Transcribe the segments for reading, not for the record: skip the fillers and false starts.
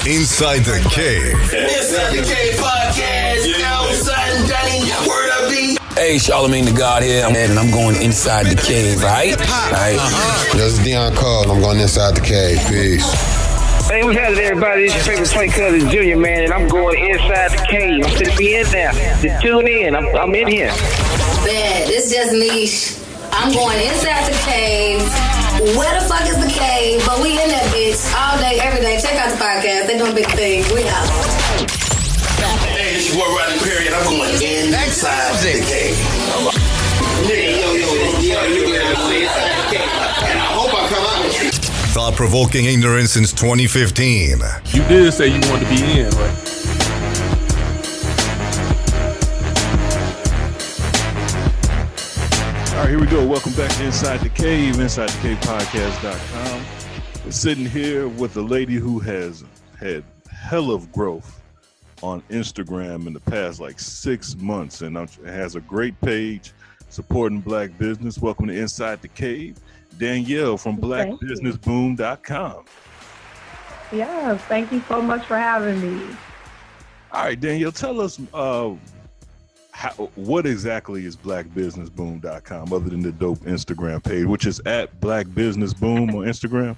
Inside the Cave. Inside the Cave podcast. Outside Danny, word up B. Hey, Charlamagne the God here, and I'm going inside the cave, right? This is Deion Cole, and I'm going inside the cave. Peace. Hey, what's happening, everybody? It's your favorite Play Cousin Junior, man, and I'm going inside the cave. I'm going to be in there. Just tune in. I'm in here. Bad. It's just Niche. I'm going inside the cave. Where the fuck is the cave? But we in that bitch all day, every day. Check out the podcast. They doing big things. We out. Hey, it's your boy Rodney Perry, and I'm going inside the cave. And I hope I come out with you. Thought-provoking ignorance since 2015. You did say you wanted to be in, right? All right, here we go. Welcome back to Inside the Cave, InsideTheCavePodcast.com. We're sitting here with a lady who has had hell of growth on Instagram in the past 6 months and has a great page supporting Black business. Welcome to Inside the Cave, Danielle from BlackBusinessBoom.com. Yes, thank you so much for having me. All right, Danielle, tell us what exactly is BlackBusinessBoom.com other than the dope Instagram page, which is at BlackBusinessBoom on Instagram,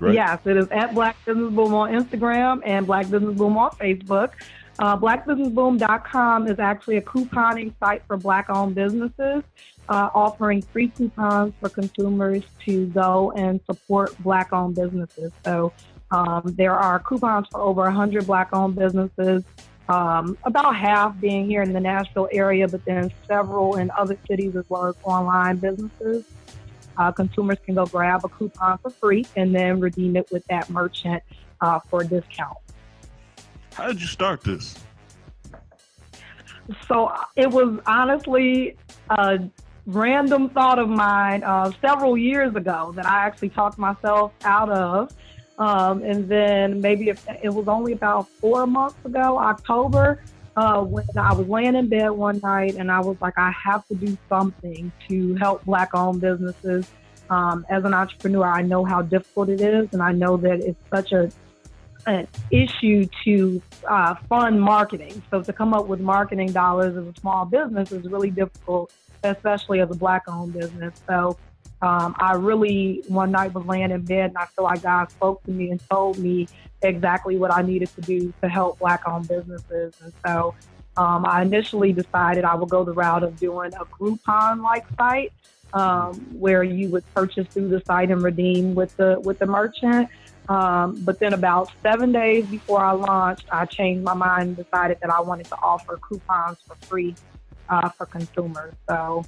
right? Yes, it is at Black Business Boom on Instagram and Black Business Boom on Facebook. BlackBusinessBoom.com is actually a couponing site for Black-owned businesses, offering free coupons for consumers to go and support Black-owned businesses. So there are coupons for over 100 Black-owned businesses, about half being here in the Nashville area, but then several in other cities as well as online businesses. Consumers can go grab a coupon for free and then redeem it with that merchant for a discount. How did you start this? So it was honestly a random thought of mine several years ago that I actually talked myself out of. And then maybe it was only about 4 months ago, October, when I was laying in bed one night and I was like, I have to do something to help Black-owned businesses. As an entrepreneur, I know how difficult it is, and I know that it's such an issue to fund marketing. So to come up with marketing dollars as a small business is really difficult, especially as a Black-owned business. So I really, one night was laying in bed and I feel like God spoke to me and told me exactly what I needed to do to help Black-owned businesses. And so I initially decided I would go the route of doing a Groupon-like site where you would purchase through the site and redeem with the merchant. But then about 7 days before I launched, I changed my mind and decided that I wanted to offer coupons for free for consumers. So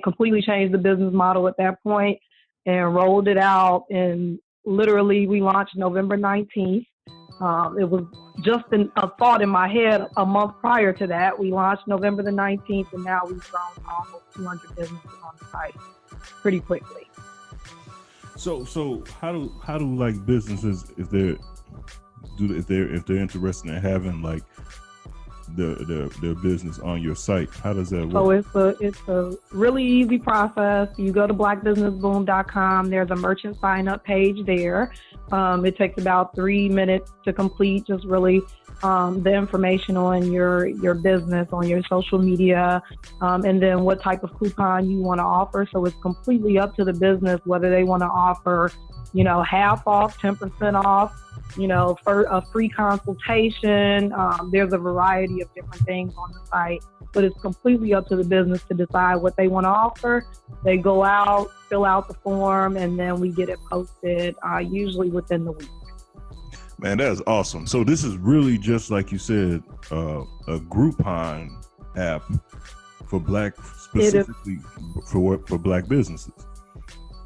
completely changed the business model at that point and rolled it out. And literally we launched November 19th. It was just a thought in my head a month prior to that. We launched November the 19th, and now we've grown almost 200 businesses on the site pretty quickly. So how do businesses, if they're interested in having their business on your site, how does that work? So it's a really easy process. You go to blackbusinessboom.com. There's a merchant sign up page there. It takes about 3 minutes to complete, just really the information on your business, on your social media, and then what type of coupon you want to offer. So it's completely up to the business whether they want to offer, half off, 10% off, for a free consultation. There's a variety of different things on the site, but it's completely up to the business to decide what they want to offer. They go out, fill out the form, and then we get it posted, usually within the week. Man, that is awesome. So this is really just like you said, a Groupon app for specifically for Black businesses.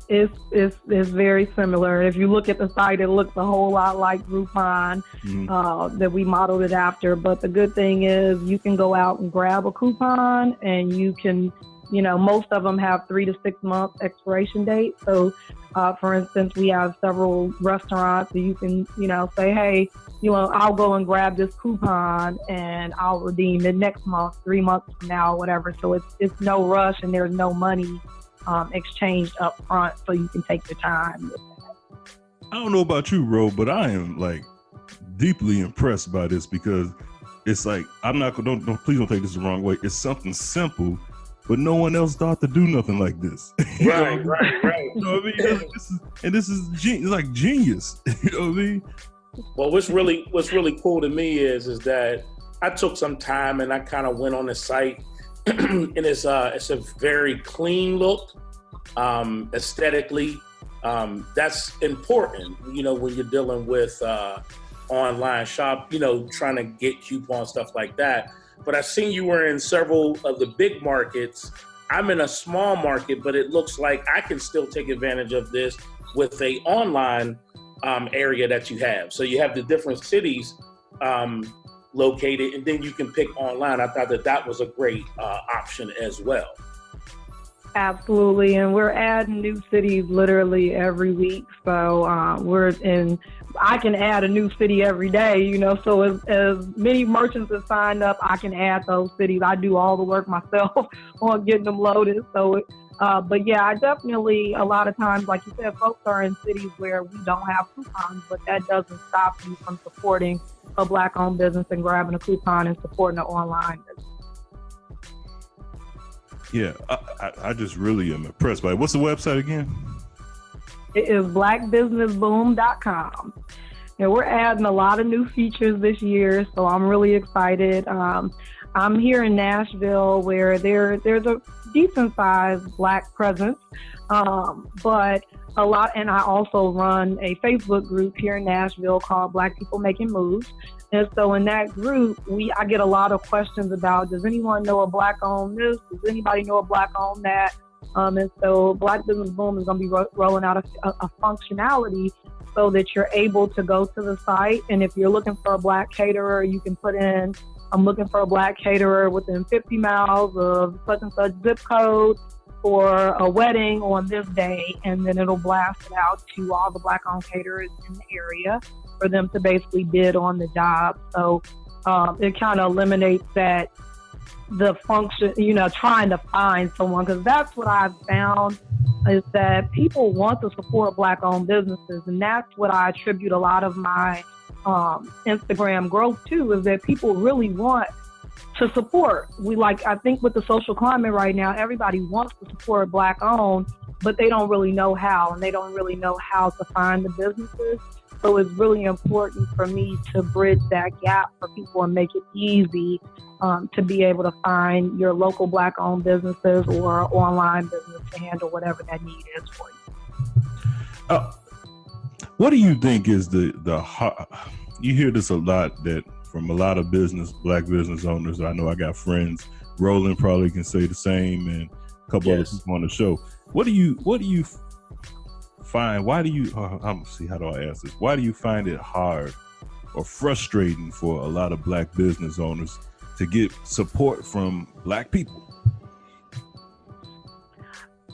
It's very similar. If you look at the site, it looks a whole lot like Groupon, that we modeled it after. But the good thing is you can go out and grab a coupon, and you can, most of them have 3 to 6 month expiration date. So, for instance, we have several restaurants that you can, say, hey, I'll go and grab this coupon and I'll redeem it next month, 3 months from now, or whatever. So it's no rush and there's no money exchanged up front, so you can take your time with that. I don't know about you, Ro, but I am like deeply impressed by this because it's like I'm not gonna please don't take this the wrong way. It's something simple, but no one else thought to do nothing like this. Right. You know what I mean? This is like genius. You know what I mean? Well, what's really cool to me is that I took some time and I kind of went on the site, and it's a very clean look, aesthetically. That's important, you know, when you're dealing with online shop, you know, trying to get coupons, stuff like that. But I've seen you were in several of the big markets. I'm in a small market, but it looks like I can still take advantage of this with a online area that you have. So you have the different cities located, and then you can pick online. I thought that was a great option as well. Absolutely, and we're adding new cities literally every week. So I can add a new city every day, you know, so as many merchants have signed up, I can add those cities. I do all the work myself on getting them loaded. So, but yeah, I definitely, a lot of times, like you said, folks are in cities where we don't have coupons, but that doesn't stop you from supporting a Black-owned business and grabbing a coupon and supporting an online business. Yeah, I just really am impressed by it. What's the website again? It is blackbusinessboom.com. And we're adding a lot of new features this year, so I'm really excited. I'm here in Nashville where there's a decent sized Black presence, but a lot, and I also run a Facebook group here in Nashville called Black People Making Moves. And so in that group, I get a lot of questions about, does anyone know a Black-owned this? Does anybody know a Black-owned that? And so Black Business Boom is going to be rolling out a functionality so that you're able to go to the site. And if you're looking for a Black caterer, you can put in, I'm looking for a Black caterer within 50 miles of such and such zip code for a wedding on this day. And then it'll blast it out to all the Black-owned caterers in the area for them to basically bid on the job. So it kind of eliminates the function, you know, trying to find someone, because that's what I've found is that people want to support Black-owned businesses, and that's what I attribute a lot of my Instagram growth to, is that people really want to support. I think with the social climate right now, everybody wants to support Black-owned, but they don't really know how, and they don't really know how to find the businesses. So it's really important for me to bridge that gap for people and make it easy to be able to find your local Black-owned businesses or online business to handle whatever that need is for you. What do you think is the you hear this a lot, that from a lot of Black business owners. I know I got friends, Roland probably can say the same, and a couple other people on the show. What do you find? How do I ask this? Why do you find it hard or frustrating for a lot of Black business owners to get support from Black people?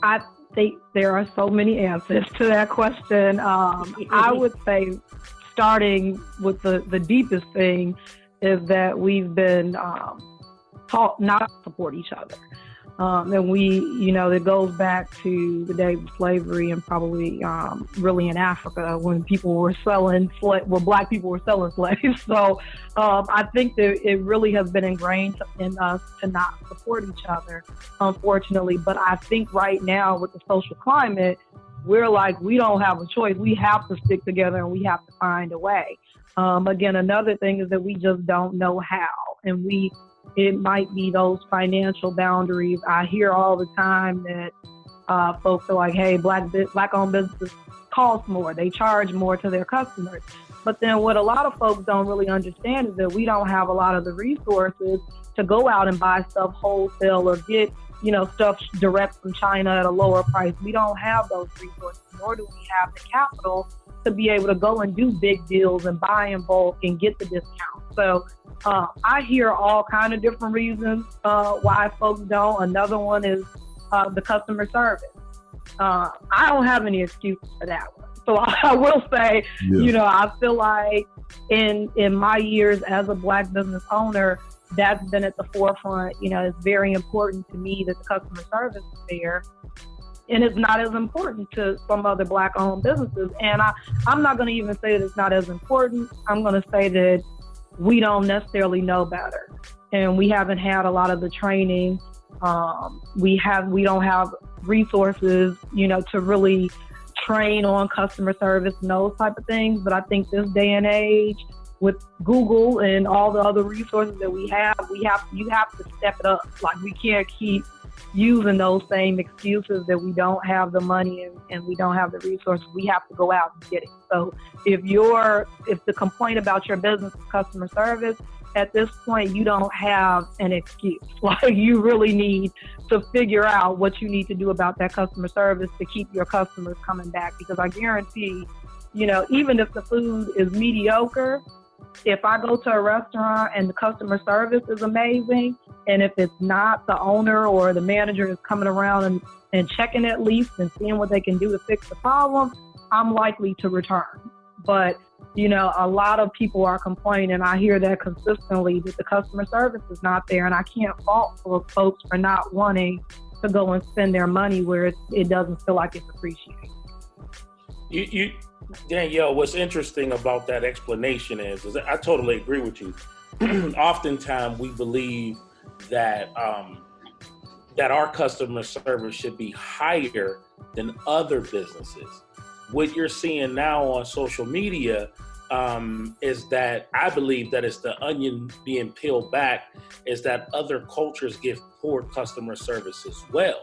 I think there are so many answers to that question. I would say, starting with the deepest thing, is that we've been taught not to support each other. And it goes back to the days of slavery, and probably really in Africa when people were Black people were selling slaves. So I think that it really has been ingrained in us to not support each other, unfortunately. But I think right now with the social climate, we're like, we don't have a choice. We have to stick together and we have to find a way. Again, another thing is that we just don't know how, and it might be those financial boundaries. I hear all the time that folks are like, hey, Black-owned businesses cost more. They charge more to their customers. But then what a lot of folks don't really understand is that we don't have a lot of the resources to go out and buy stuff wholesale or get, stuff direct from China at a lower price. We don't have those resources, nor do we have the capital to be able to go and do big deals and buy in bulk and get the discount. So I hear all kind of different reasons why folks don't. Another one is the customer service. I don't have any excuses for that one. So I will say, I feel like in my years as a Black business owner, that's been at the forefront. It's very important to me that the customer service is there. it's not as important to some other Black-owned businesses. And I'm not going to even say that it's not as important. I'm going to say that we don't necessarily know better, and we haven't had a lot of the training. We don't have resources, to really train on customer service and those type of things. But I think this day and age, with Google and all the other resources that you have to step it up. Like, we can't keep using those same excuses that we don't have the money and we don't have the resources. We have to go out and get it. So if the complaint about your business is customer service, at this point, you don't have an excuse. Like, you really need to figure out what you need to do about that customer service to keep your customers coming back. Because I guarantee, even if the food is mediocre, if I go to a restaurant and the customer service is amazing, and if it's not, the owner or the manager is coming around and checking at least and seeing what they can do to fix the problem, I'm likely to return. But, a lot of people are complaining. I hear that consistently, that the customer service is not there. And I can't fault folks for not wanting to go and spend their money where it doesn't feel like it's appreciated. Danielle, what's interesting about that explanation is I totally agree with you. Oftentimes we believe that our customer service should be higher than other businesses. What you're seeing now on social media is that I believe that it's the onion being peeled back, is that other cultures give poor customer service as well.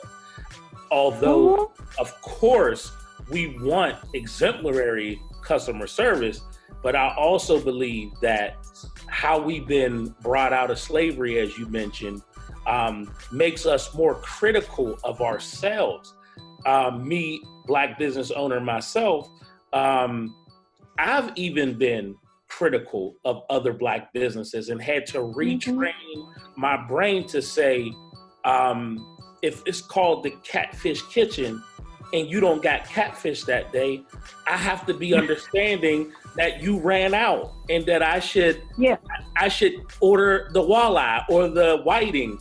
Although, of course, we want exemplary customer service, but I also believe that how we've been brought out of slavery, as you mentioned, makes us more critical of ourselves. Me, Black business owner myself, I've even been critical of other Black businesses and had to retrain my brain to say, if it's called the Catfish Kitchen and you don't got catfish that day, I have to be understanding that you ran out and that I should order the walleye or the whiting.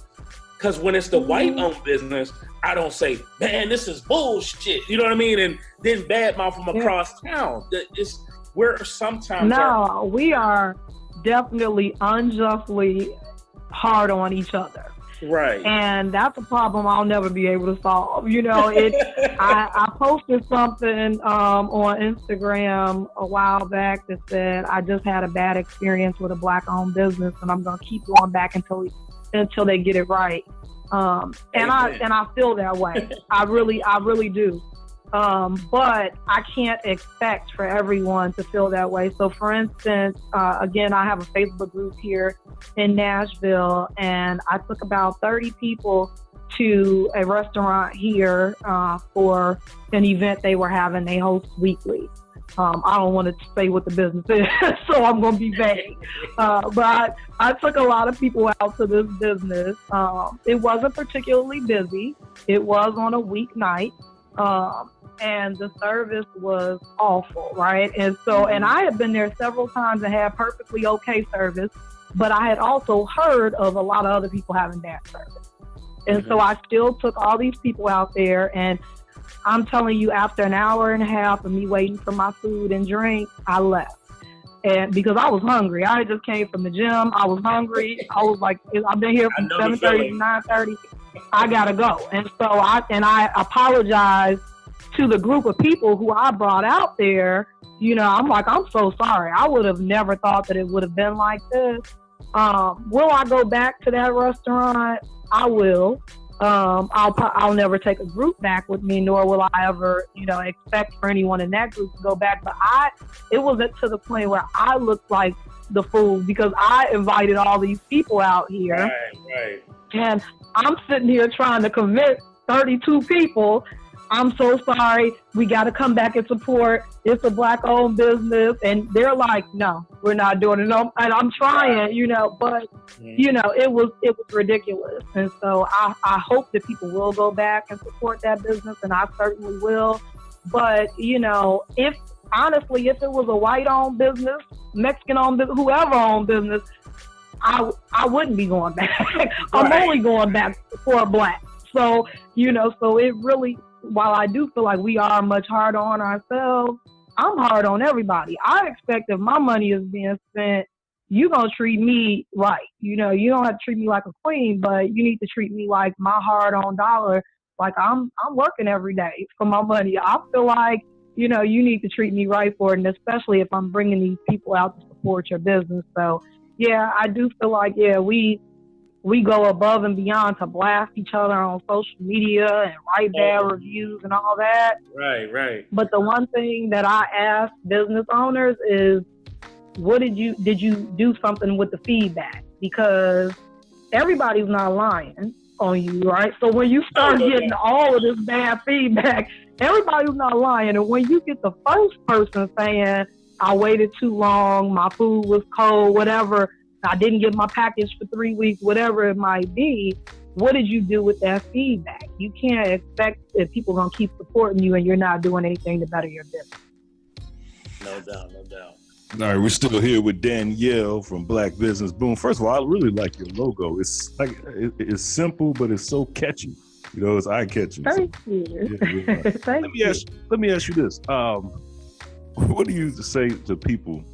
Because when it's the white-owned business, I don't say, man, this is bullshit. You know what I mean? And then badmouth from across town. It's where sometimes we are definitely unjustly hard on each other. Right. And that's a problem I'll never be able to solve. I posted something on Instagram a while back that said, I just had a bad experience with a Black-owned business, and I'm going to keep going back until they get it right. And I feel that way. I really do. But I can't expect for everyone to feel that way. So for instance, again, I have a Facebook group here in Nashville, and I took about 30 people to a restaurant here for an event they were having. They host weekly. I don't want to say what the business is, so I'm going to be vague. But I took a lot of people out to this business. It wasn't particularly busy. It was on a weeknight. And the service was awful, right? And so, and I had been there several times and had perfectly okay service, but I had also heard of a lot of other people having bad service. And so I still took all these people out there, and I'm telling you, after an hour and a half of me waiting for my food and drink, I left. And because I was hungry. I just came from the gym. I was hungry. I was like, I've been here from 7:30 to 9:30. I gotta go. And so I apologized to the group of people who I brought out there. I'm like, I'm so sorry. I would have never thought that it would have been like this. Will I go back to that restaurant? I will. I'll never take a group back with me, nor will I ever, expect for anyone in that group to go back. But it wasn't to the point where I looked like the fool, because I invited all these people out here. Right. And I'm sitting here trying to convince 32 people, I'm so sorry, we got to come back and support. It's a Black-owned business. And they're like, no, we're not doing it. No. And I'm trying, but, it was ridiculous. And so I hope that people will go back and support that business, and I certainly will. But, if it was a white-owned business, Mexican-owned business, whoever-owned business, I wouldn't be going back. I'm only going back for a Black. So, so it really, while I do feel like we are much harder on ourselves, I'm hard on everybody. I expect if my money is being spent, you're going to treat me right. You know, you don't have to treat me like a queen, but you need to treat me like my hard-earned dollar. Like I'm working every day for my money. I feel like, you know, you need to treat me right for it, and especially if I'm bringing these people out to support your business. So, yeah, I do feel like, yeah, we go above and beyond to blast each other on social media and write bad reviews and all that. Right. But the one thing that I ask business owners is, did you do something with the feedback? Because everybody's not lying on you, right? So when you start getting all of this bad feedback, everybody's not lying. And when you get the first person saying, I waited too long, my food was cold, whatever, I didn't get my package for 3 weeks, whatever it might be, what did you do with that feedback? You can't expect that people are going to keep supporting you and you're not doing anything to better your business. No doubt. All right, we're still here with Danielle from Black Business Boom. First of all, I really like your logo. It's like it's simple, but it's so catchy. You know, it's eye-catching. Thank you. Yeah. Thank you. Let me ask you this. What do you say to people?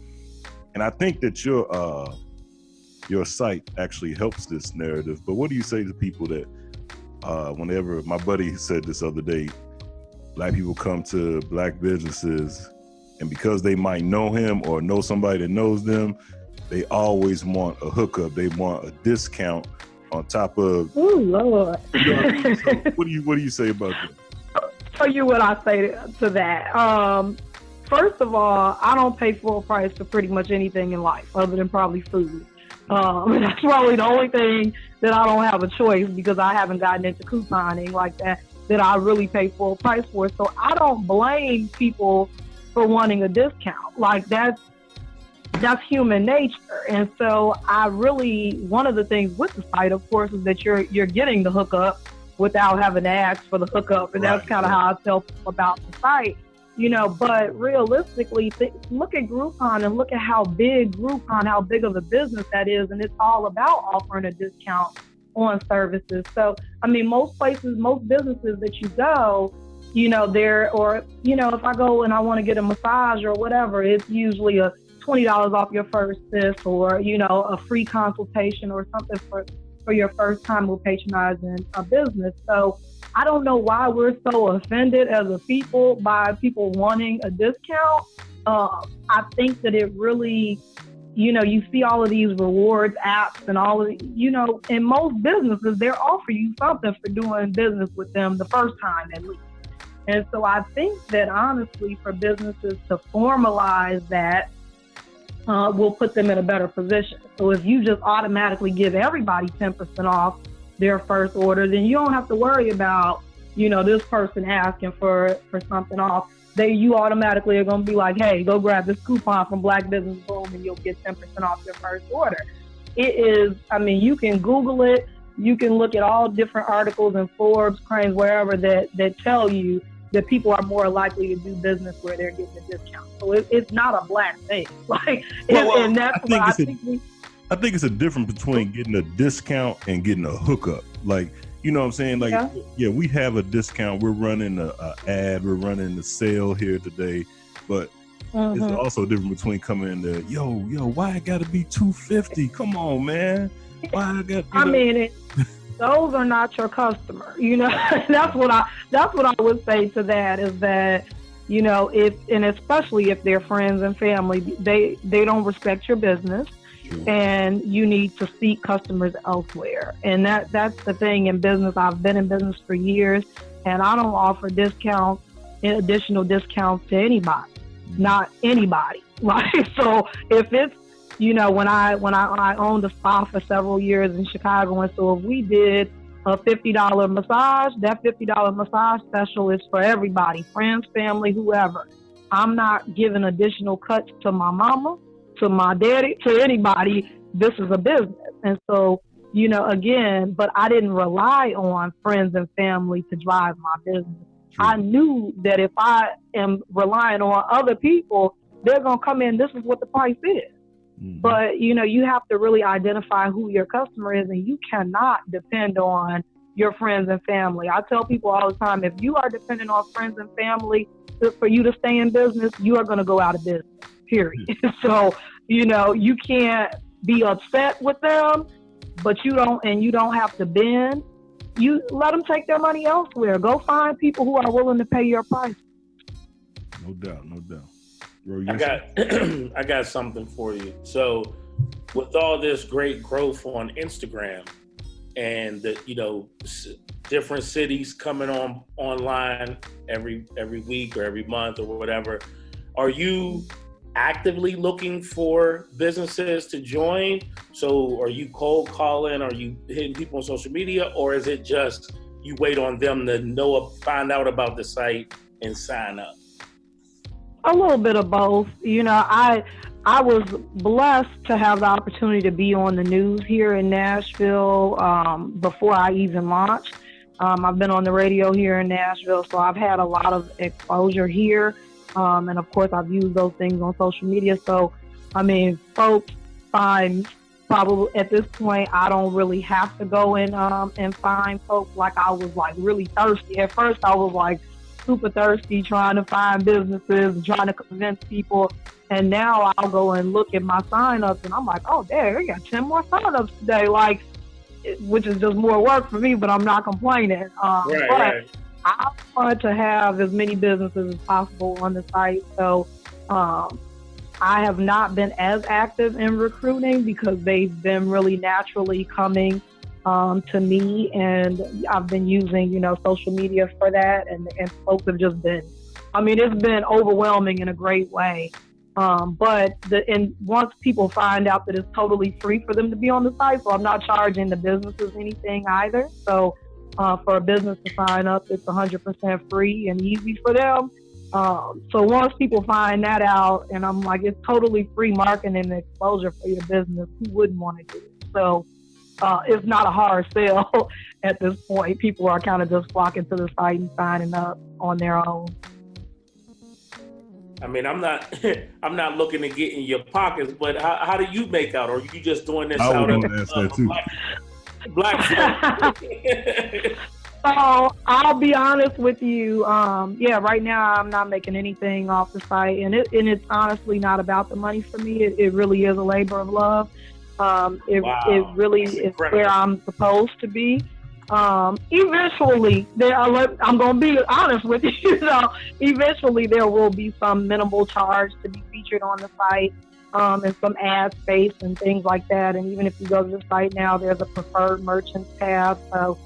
And I think that your site actually helps this narrative. But what do you say to people that whenever my buddy said this other day, Black people come to Black businesses, and because they might know him or know somebody that knows them, they always want a hookup. They want a discount on top of. Oh Lord! You know what I mean? So what do you say about that? Tell you what I say to that. First of all, I don't pay full price for pretty much anything in life, other than probably food. That's probably the only thing that I don't have a choice, because I haven't gotten into couponing like that I really pay full price for. So I don't blame people for wanting a discount. Like that's human nature. And so one of the things with the site, of course, is that you're getting the hookup without having to ask for the hookup. And that's kind of how I tell people about the site, you know. But realistically, look at Groupon and look at how big of a business that is. And it's all about offering a discount on services. So, I mean, most businesses that you go, you know, if I go and I want to get a massage or whatever, it's usually a $20 off your first sis, or, you know, a free consultation or something for your first time with patronizing a business. So I don't know why we're so offended as a people by people wanting a discount. I think that it really, you know, you see all of these rewards apps and all of, you know, in most businesses, they're offering you something for doing business with them the first time at least. And so I think that honestly, for businesses to formalize that, will put them in a better position. So if you just automatically give everybody 10% off their first order, then you don't have to worry about, you know, this person asking for something off. You automatically are going to be like, hey, go grab this coupon from Black Business Boom and you'll get 10% off your first order. It is, I mean, you can Google it. You can look at all different articles in Forbes, Crain's, wherever that tell you that people are more likely to do business where they're getting a discount. So it's not a Black thing. And that's why I think it's a difference between getting a discount and getting a hookup. Like, you know what I'm saying? Like, yeah, we have a discount. We're running a ad. We're running a sale here today. But it's also different between coming in there, yo, why I got to be $250? Come on, man. Why I got? Those are not your customer. You know, that's what I would say to that, is that, you know, especially if they're friends and family, they don't respect your business. And you need to seek customers elsewhere. And that's the thing in business. I've been in business for years, and I don't offer discounts, additional discounts to anybody, not anybody. Like, so if it's, you know, when I owned a spa for several years in Chicago, and so if we did a $50 massage, that $50 massage special is for everybody, friends, family, whoever. I'm not giving additional cuts to my mama, to my daddy, to anybody. This is a business. And so, you know, again, but I didn't rely on friends and family to drive my business. I knew that if I am relying on other people, they're going to come in, this is what the price is. But, you know, you have to really identify who your customer is, and you cannot depend on your friends and family. I tell people all the time, if you are dependent on friends and family for you to stay in business, you are going to go out of business, period. So, you can't be upset with them, but you don't have to bend. You let them take their money elsewhere. Go find people who are willing to pay your price. No doubt. Bro, I got something for you. So with all this great growth on Instagram and different cities coming online every week or every month or whatever, are you actively looking for businesses to join? So are you cold calling? Are you hitting people on social media? Or is it just you wait on them to find out about the site and sign up? A little bit of both. I was blessed to have the opportunity to be on the news here in Nashville before I even launched. I've been on the radio here in Nashville, so I've had a lot of exposure here. And of course, I've used those things on social media. So, folks find probably at this point, I don't really have to go in and find folks. Like I was like really thirsty. At first, I was like super thirsty trying to find businesses and trying to convince people. And now I'll go and look at my signups and I'm like, oh, there, I got 10 more signups today. Which is just more work for me, but I'm not complaining. Right. I want to have as many businesses as possible on the site. So I have not been as active in recruiting because they've been really naturally coming to me, and I've been using, social media for that, and folks have just been, it's been overwhelming in a great way. But once people find out that it's totally free for them to be on the site, so I'm not charging the businesses anything either. So for a business to sign up, it's 100% free and easy for them. So once people find that out, and I'm like, it's totally free marketing and exposure for your business, who wouldn't want to do it? So it's not a hard sell at this point. People are kind of just flocking to the site and signing up on their own. I'm not looking to get in your pockets, but how do you make out? Or are you just doing this out of black? So I'll be honest with you. Right now I'm not making anything off the site, and it's honestly not about the money for me. It really is a labor of love. It really is where I'm supposed to be. Eventually, I'm going to be honest with you. Eventually there will be some minimal charge to be featured on the site, and some ad space and things like that. And even if you go to the site now, there's a preferred merchants tab. So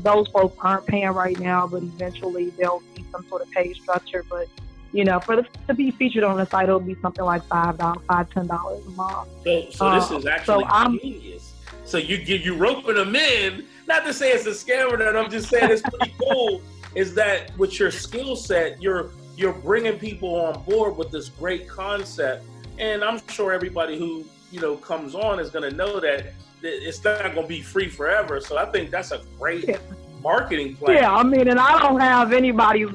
those folks aren't paying right now, but eventually there'll be some sort of pay structure. But to be featured on the site, it'll be something like $10 a month. So this is actually genius. So you roping them in. Not to say it's a scammer, and I'm just saying it's pretty cool. Is that with your skill set, you're bringing people on board with this great concept, and I'm sure everybody who comes on is going to know that it's not going to be free forever. So I think that's a great marketing plan. Yeah, and I don't have anybody's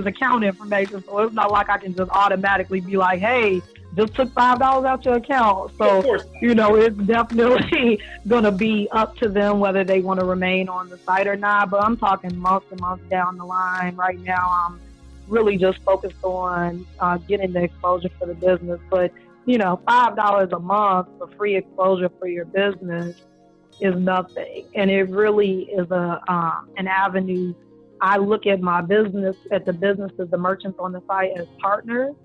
account information, so it's not like I can just automatically be like, hey, just took $5 out your account. So, it's definitely going to be up to them whether they want to remain on the site or not. But I'm talking months and months down the line. Right now, I'm really just focused on getting the exposure for the business. But, $5 a month for free exposure for your business is nothing. And it really is an avenue. I look at my business, at the businesses, the merchants on the site as partners.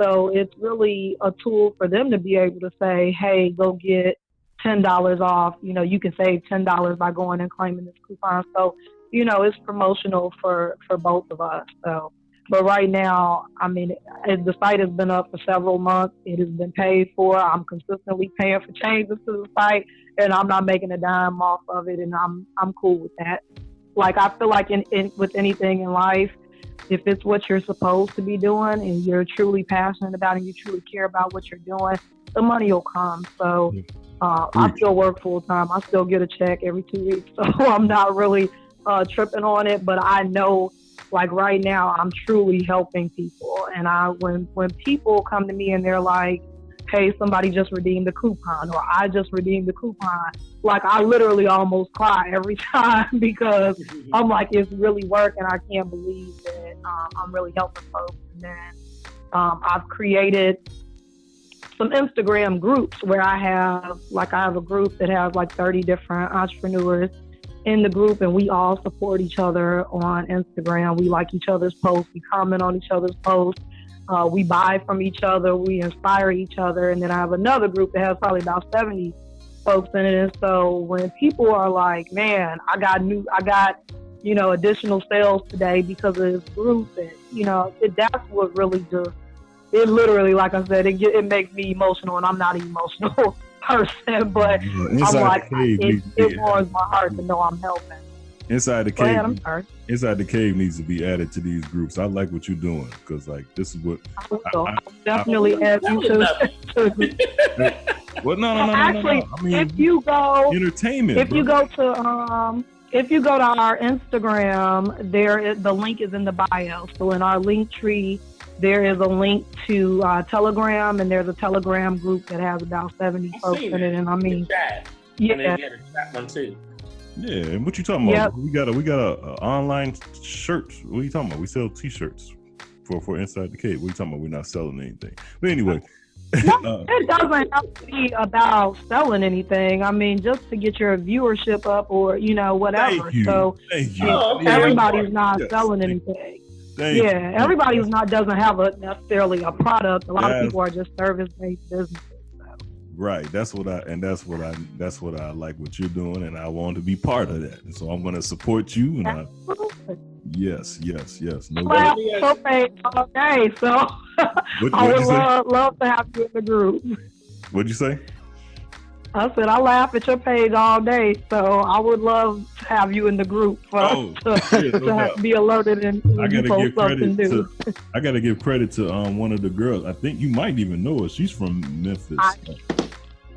So it's really a tool for them to be able to say, hey, go get $10 off. You can save $10 by going and claiming this coupon. So, it's promotional for both of us. So, but right now, the site has been up for several months. It has been paid for. I'm consistently paying for changes to the site, and I'm not making a dime off of it. And I'm cool with that. Like, I feel like with anything in life, if it's what you're supposed to be doing and you're truly passionate about it and you truly care about what you're doing, the money will come. So I still work full time. I still get a check every 2 weeks. So I'm not really tripping on it. But I know, like right now, I'm truly helping people. And when people come to me and they're like, hey, somebody just redeemed the coupon, or I just redeemed the coupon. Like, I literally almost cry every time because I'm like, it's really working. I can't believe that I'm really helping folks. And then I've created some Instagram groups where I have a group that has like 30 different entrepreneurs in the group, and we all support each other on Instagram. We like each other's posts. We comment on each other's posts. We buy from each other. We inspire each other. And then I have another group that has probably about 70 folks in it. And so when people are like, man, I got additional sales today because of this group, and, that's what really just, it literally, like I said, it makes me emotional, and I'm not an emotional person, but I'm like, it warms my heart to know I'm helping. Inside the Cave. I'm sorry. Inside the Cave needs to be added to these groups. I like what you're doing, because like this is what I'll definitely add you to. Well, no. Actually, I mean, if you go entertainment. If you go to our Instagram, the link is in the bio. So in our link tree, there is a link to Telegram, and there's a Telegram group that has about 70 folks in it. And I mean, yeah, and then you had a chat one too. Yeah, and what you talking about? Yep. We got a online shirts. What are you talking about? We sell T-shirts for Inside the Cave. What are you talking about? We're not selling anything. But anyway, no, it doesn't have to be about selling anything. I mean, just to get your viewership up, or whatever. Thank you. So everybody's not selling anything. Everybody who's doesn't have necessarily a product. A lot of people are just service-based businesses. Right. That's what I like what you're doing, and I want to be part of that. And so I'm going to support you. And yes. No okay. So I would love to have you in the group. What'd you say? I said I laugh at your page all day, so I would love to have you in the group to be alerted and I gotta give credit to one of the girls. I think you might even know her. She's from Memphis.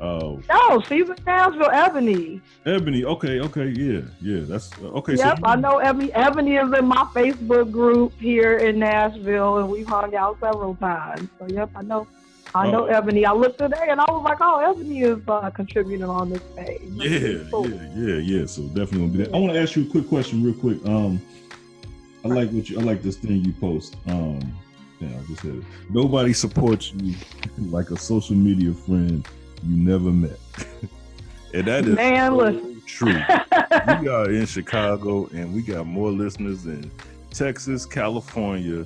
No, she's in Nashville, Ebony. Ebony, okay, yeah, that's okay. Yep, I know Ebony. Ebony is in my Facebook group here in Nashville, and we've hung out several times. So yep, I know Ebony. I looked today and I was like, oh, Ebony is contributing on this page. Yeah. So definitely gonna be that. I want to ask you a quick question, real quick. I like this thing you post. I just said it. Nobody supports you like a social media friend you never met. And that is true. We are in Chicago, and we got more listeners in Texas, California,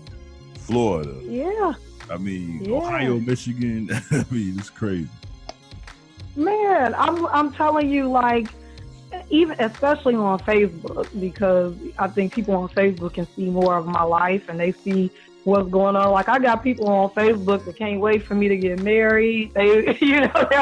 Florida. Yeah. I mean, Ohio, Michigan. I mean, it's crazy. Man, I'm telling you, like, even especially on Facebook, because I think people on Facebook can see more of my life, and they see what's going on. Like, I got people on Facebook that can't wait for me to get married. They're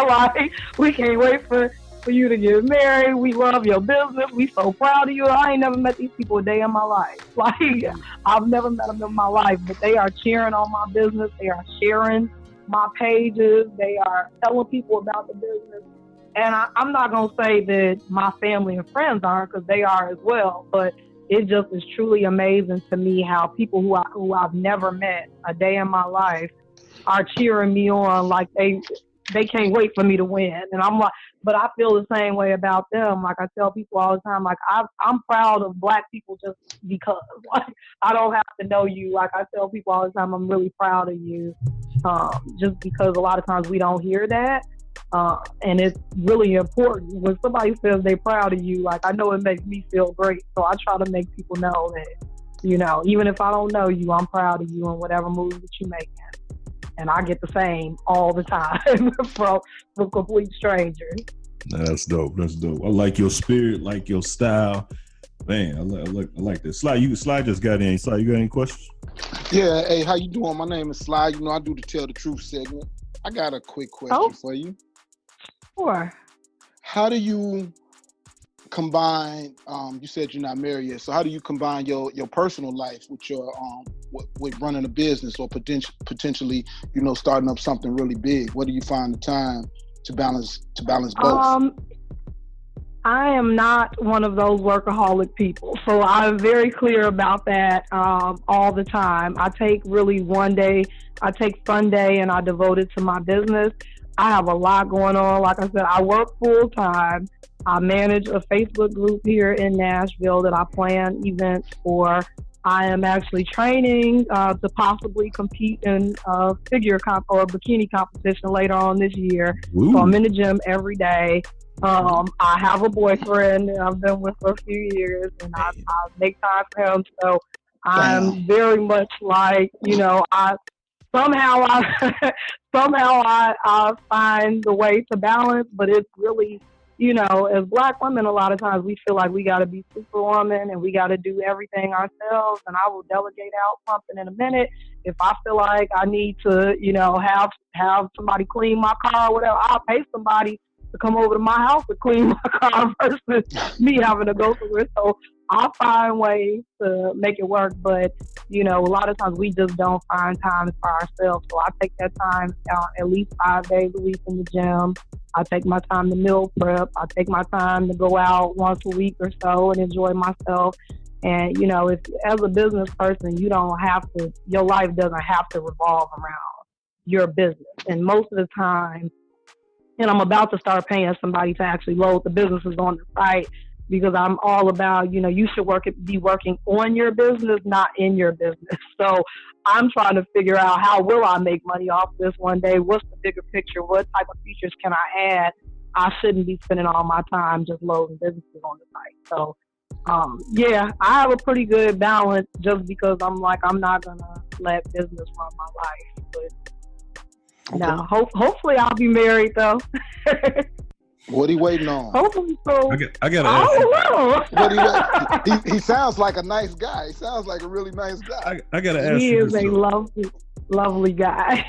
like, we can't wait for you to get married. We love your business. We so proud of you. I ain't never met these people a day in my life. Like, I've never met them in my life, but they are cheering on my business. They are sharing my pages. They are telling people about the business. And I'm not going to say that my family and friends aren't, because they are as well. But it just is truly amazing to me how people who I've never met a day in my life are cheering me on, like they can't wait for me to win. And I'm like, but I feel the same way about them. Like, I tell people all the time, like, I'm proud of Black people just because. Like, I don't have to know you. Like, I tell people all the time, I'm really proud of you, just because a lot of times we don't hear that. And it's really important when somebody says they're proud of you. Like, I know it makes me feel great. So I try to make people know that, even if I don't know you, I'm proud of you and whatever moves that you make. And I get the same all the time from complete strangers. That's dope. I like your spirit, like your style. Man, I like that. Sly just got in. Sly, you got any questions? Yeah. Hey, how you doing? My name is Sly. I do the Tell the Truth segment. I got a quick question for you. Sure. How do you combine, you said you're not married yet, so how do you combine your personal life with your with running a business, or potentially starting up something really big? Where do you find the time to balance both? I am not one of those workaholic people. So I'm very clear about that all the time. I take really one day, I take Sunday and I devote it to my business. I have a lot going on. Like I said, I work full time. I manage a Facebook group here in Nashville that I plan events for. I am actually training to possibly compete in a figure or a bikini competition later on this year. Ooh. So I'm in the gym every day. I have a boyfriend that I've been with for a few years, and I make time for him. So I'm very much like, I find the way to balance, but it's really, as Black women, a lot of times we feel like we got to be superwoman and we got to do everything ourselves. And I will delegate out something in a minute. If I feel like I need to, have somebody clean my car or whatever, I'll pay somebody to come over to my house to clean my car versus me having to go through it. So I'll find ways to make it work. But, a lot of times we just don't find time for ourselves. So I take that time at least 5 days a week in the gym. I take my time to meal prep. I take my time to go out once a week or so and enjoy myself. And, if as a business person, you don't have to, your life doesn't have to revolve around your business. And most of the time, and I'm about to start paying somebody to actually load the businesses on the site, because I'm all about, you should be working on your business, not in your business. So I'm trying to figure out, how will I make money off this one day? What's the bigger picture? What type of features can I add? I shouldn't be spending all my time just loading businesses on the site. So, I have a pretty good balance, just because I'm not going to let business run my life. But okay. now, hopefully I'll be married, though. What he waiting on? Hopefully so. I gotta ask What he sounds like a nice guy. He sounds like a really nice guy. I gotta ask He you is this, a lovely guy.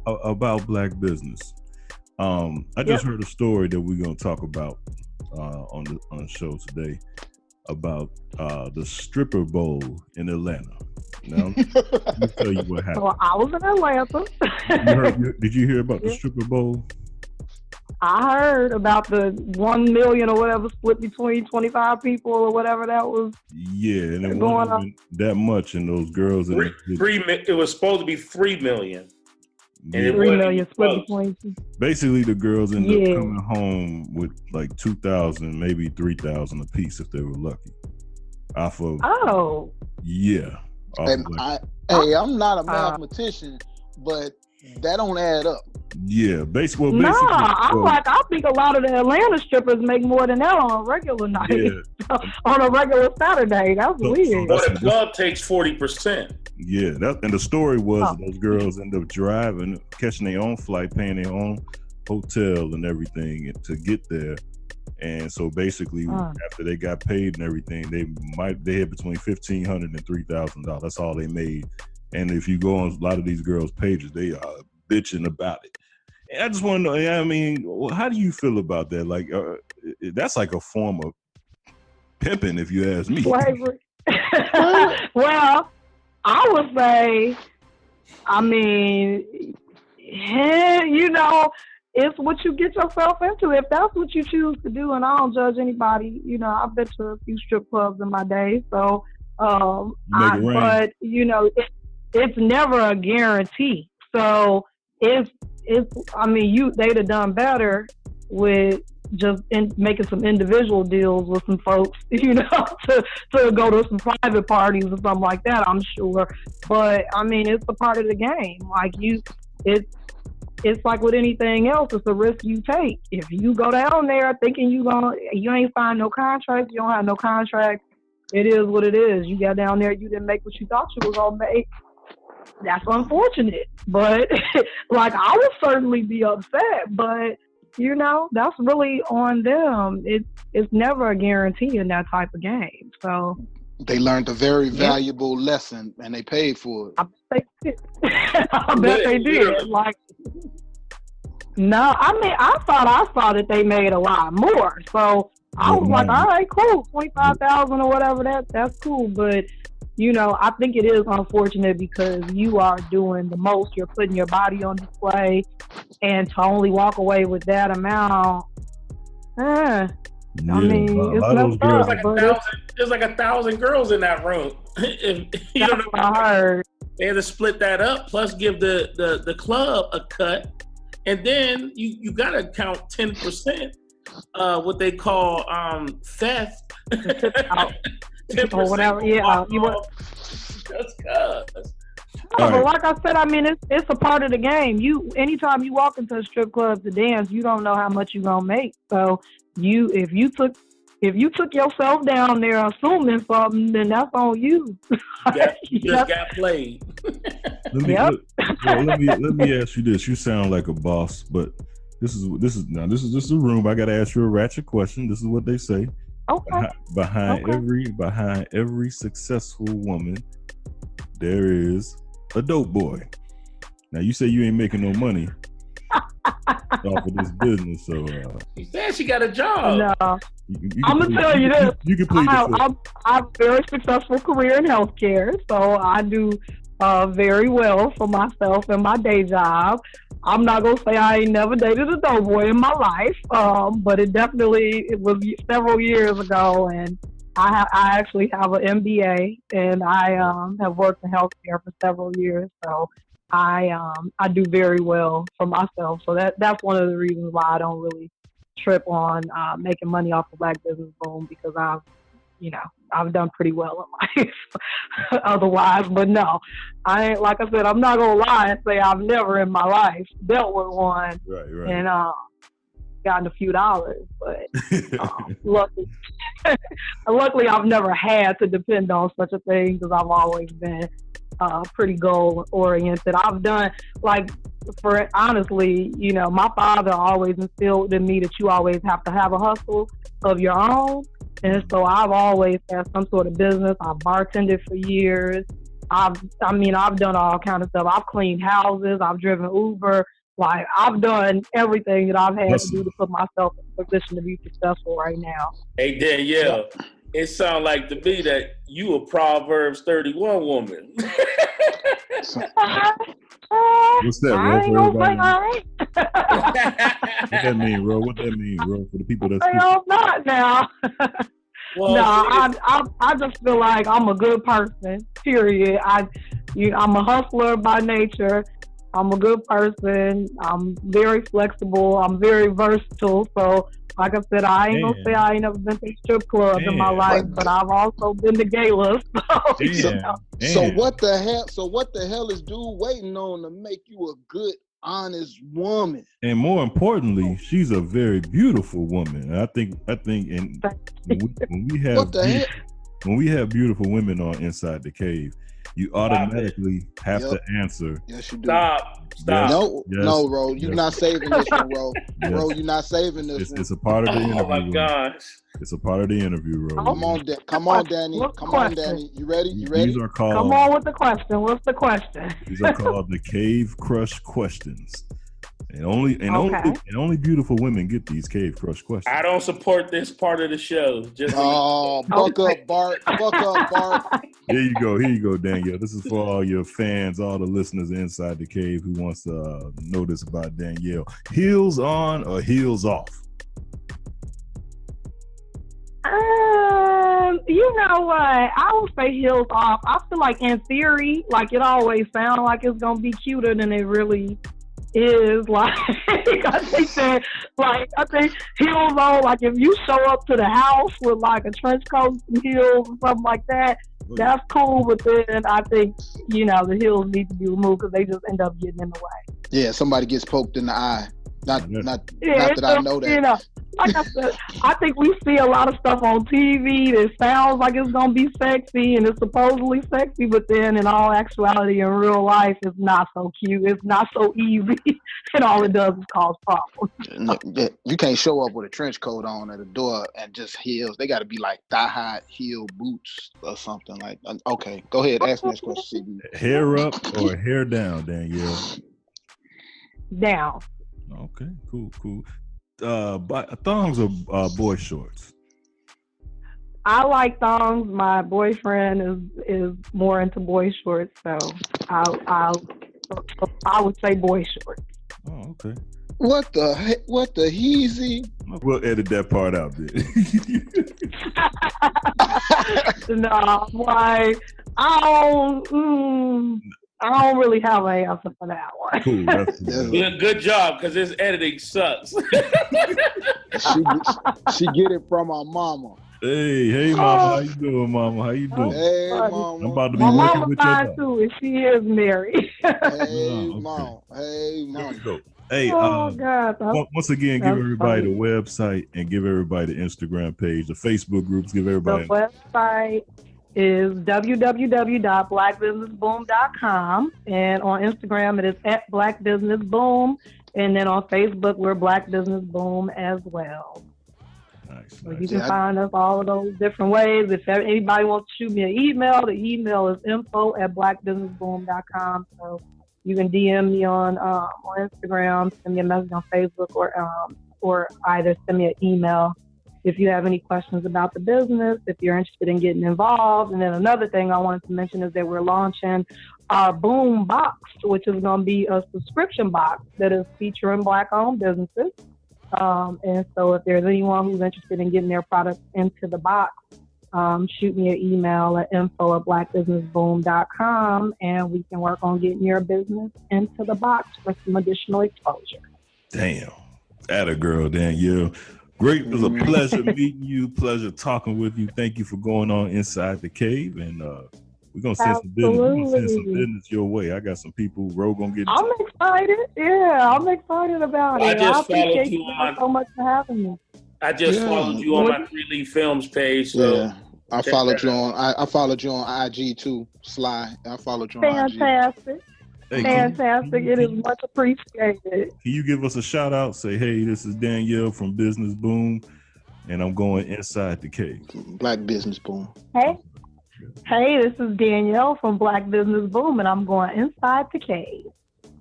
about Black business. I just heard a story that we're gonna talk about on the show today about the stripper bowl in Atlanta. Now, let me tell you what happened. Well, I was in Atlanta. Did you hear about the stripper bowl? I heard about the 1 million or whatever split between 25 people or whatever that was. Yeah, and it wasn't that much, and those girls. It was supposed to be 3 million. And 3 million split between two. Basically, the girls ended up coming home with like 2,000, maybe 3,000 a piece if they were lucky. Off of I'm not a mathematician, but that don't add up. Yeah, basically. I think a lot of the Atlanta strippers make more than that on a regular night. Yeah. On a regular Saturday. That's weird. But the club takes 40%. Yeah, and the story was those girls end up driving, catching their own flight, paying their own hotel and everything to get there. And so basically, after they got paid and everything, they had between $1,500 and $3,000. That's all they made. And if you go on a lot of these girls' pages, they are bitching about it. And I just want to know, I mean, how do you feel about that? Like, that's like a form of pimping, if you ask me. Slavery. Well, I would say, I mean, it's what you get yourself into. If that's what you choose to do, and I don't judge anybody, I've been to a few strip clubs in my day, so, but it's never a guarantee. So they'd have done better with just making some individual deals with some folks, to go to some private parties or something like that, I'm sure. But it's a part of the game. Like it's like with anything else, it's a risk you take. If you go down there thinking you ain't signed no contract, you don't have no contract, it is what it is. You got down there, you didn't make what you thought you was gonna make. That's unfortunate, but I would certainly be upset, but that's really on them. It's never a guarantee in that type of game. So they learned a very valuable lesson, and they paid for it. I bet they did. No, I thought I saw that they made a lot more. So I was like, all right, cool, 25,000 or whatever. That's cool, but. I think it is unfortunate because you are doing the most. You're putting your body on display, and to only walk away with that amount. Yeah, I mean, a it's lot of those messed girls. up. There's like 1,000 girls in that room. If, you know That's what I heard. They had to split that up, plus give the club a cut, and then you gotta count 10%, what they call theft, 10% or whatever. Yeah, you were. Just cause. No, but like I said, I mean, it's a part of the game. Anytime you walk into a strip club to dance, you don't know how much you're gonna make. So if you took yourself down there assuming something, then that's on you. You just got played. Let me ask you this. You sound like a boss, but this is just a room. I gotta ask you a ratchet question. This is what they say. Okay. Behind every successful woman, there is a dope boy. Now you say you ain't making no money off of this business, so She said she got a job. No. you I'm gonna tell you this. You can plead I have a very successful career in healthcare, so I do very well for myself and my day job. I'm not gonna say I ain't never dated a dope boy in my life, but it was several years ago, and I actually have an MBA, and I have worked in healthcare for several years, so I do very well for myself. So that's one of the reasons why I don't really trip on making money off the Black Business Boom, because I've done pretty well in life otherwise. But no, I ain't, like I said, I'm not gonna lie and say I've never in my life dealt with one and gotten a few dollars, but luckily I've never had to depend on such a thing, because I've always been pretty goal oriented. I've done, like, honestly, my father always instilled in me that you always have to have a hustle of your own. And so I've always had some sort of business. I've bartended for years. I've done all kinds of stuff. I've cleaned houses. I've driven Uber. Like, I've done everything that I've had to do to put myself in a position to be successful right now. Hey, Danielle, it sounds like to me that you a Proverbs 31 woman. What's that, I ain't gonna say I ain't. What that mean, bro? What that mean, bro? For the people that's I'm not now. Well, no, I just feel like I'm a good person, period. I'm a hustler by nature. I'm a good person. I'm very flexible. I'm very versatile. So, like I said, I ain't gonna say I ain't never been to a strip club in my life, but I've also been to galas. So what the hell? So what the hell is dude waiting on to make you a good, honest woman? And more importantly, she's a very beautiful woman. I think, and when we have beautiful women on Inside the Cave, you automatically have to answer. Yes, you do. Stop. No, Ro, you're not saving this one, Ro. Yes. Ro, you're not saving this one. It's a part of the interview. Oh my gosh. It's a part of the interview, Ro. Come on, Danny. Come on, Danny. You ready? These are called. Come on with the question. What's the question? These are called the Cave Crush questions. And only beautiful women get these Cave Crush questions. I don't support this part of the show. Buck up, Bart. Buck up, Bart. Here you go, Danielle. This is for all your fans, all the listeners inside the cave who wants to know this about Danielle. Heels on or heels off? You know what? I would say heels off. I feel like in theory, like it always sounds like it's gonna be cuter than it really is. Like I think heels on. Like if you show up to the house with like a trench coat and heels or something like that, that's cool. But then I think the heels need to be removed because they just end up getting in the way. Yeah, somebody gets poked in the eye. Not that I know that. Like I said, I think we see a lot of stuff on TV that sounds like it's gonna be sexy and it's supposedly sexy, but then in all actuality, in real life, it's not so cute. It's not so easy, and all it does is cause problems. You can't show up with a trench coat on at the door and just heels. They got to be like thigh-high heel boots or something like. Okay, go ahead. Ask me this question, CB. Hair up or hair down, Danielle? Down. Okay, cool. Thongs or boy shorts? I like thongs. My boyfriend is more into boy shorts, so I would say boy shorts. Oh, okay. What the heezy? We'll edit that part out, then. No, I'm like, I don't really have an answer for that one. Cool. Yeah, good job, because this editing sucks. She get it from her mama. Hey, mama, how you doing, mama? How you doing? Hey, mama. I'm about to be My working mama with fine you. too, and she is married. Hey, okay. mom. Hey, There mom. we go. Hey, Oh God! once again, give that's everybody funny. the website and give everybody the Instagram page, the Facebook groups. Give The everybody. website is www.blackbusinessboom.com, and on Instagram it is @blackbusinessboom, and then on Facebook we're Black Business Boom as well. Nice. So you can find us all of those different ways. If anybody wants to shoot me an email, the email is info@blackbusinessboom.com. So you can DM me on Instagram, send me a message on Facebook, or either send me an email if you have any questions about the business, if you're interested in getting involved. And then another thing I wanted to mention is that we're launching our Boom Box, which is going to be a subscription box that is featuring Black-owned businesses. And so if there's anyone who's interested in getting their products into the box, shoot me an email at info@blackbusinessboom.com, and we can work on getting your business into the box for some additional exposure. Damn. Atta girl, Danielle. Great. It was a pleasure meeting you. Pleasure talking with you. Thank you for going on Inside the Cave. And we're going to send some business. We're gonna send some business your way. I got some people. Ro going to get I'm excited. Yeah, I'm excited about I it. just I appreciate followed you you on- so much for having me. I just followed you on my 3Leaf Films page. So Yeah. I followed you on. I followed you on IG too, Sly. I followed you on IG. Fantastic. Hey, Fantastic. It is much appreciated. Can you give us a shout out? Say, hey, this is Danielle from Business Boom, and I'm going Inside the Cave. Black Business Boom. Hey, this is Danielle from Black Business Boom, and I'm going Inside the Cave.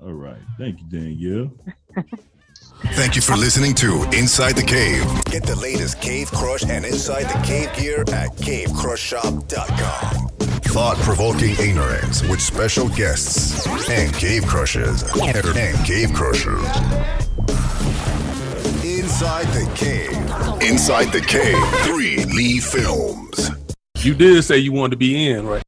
All right. Thank you, Danielle. Thank you for listening to Inside the Cave. Get the latest Cave Crush and Inside the Cave gear at cavecrushshop.com. Thought-provoking ignorance with special guests and cave crushers. Inside the Cave. Inside the Cave. 3Leaf Films. You did say you wanted to be in, right?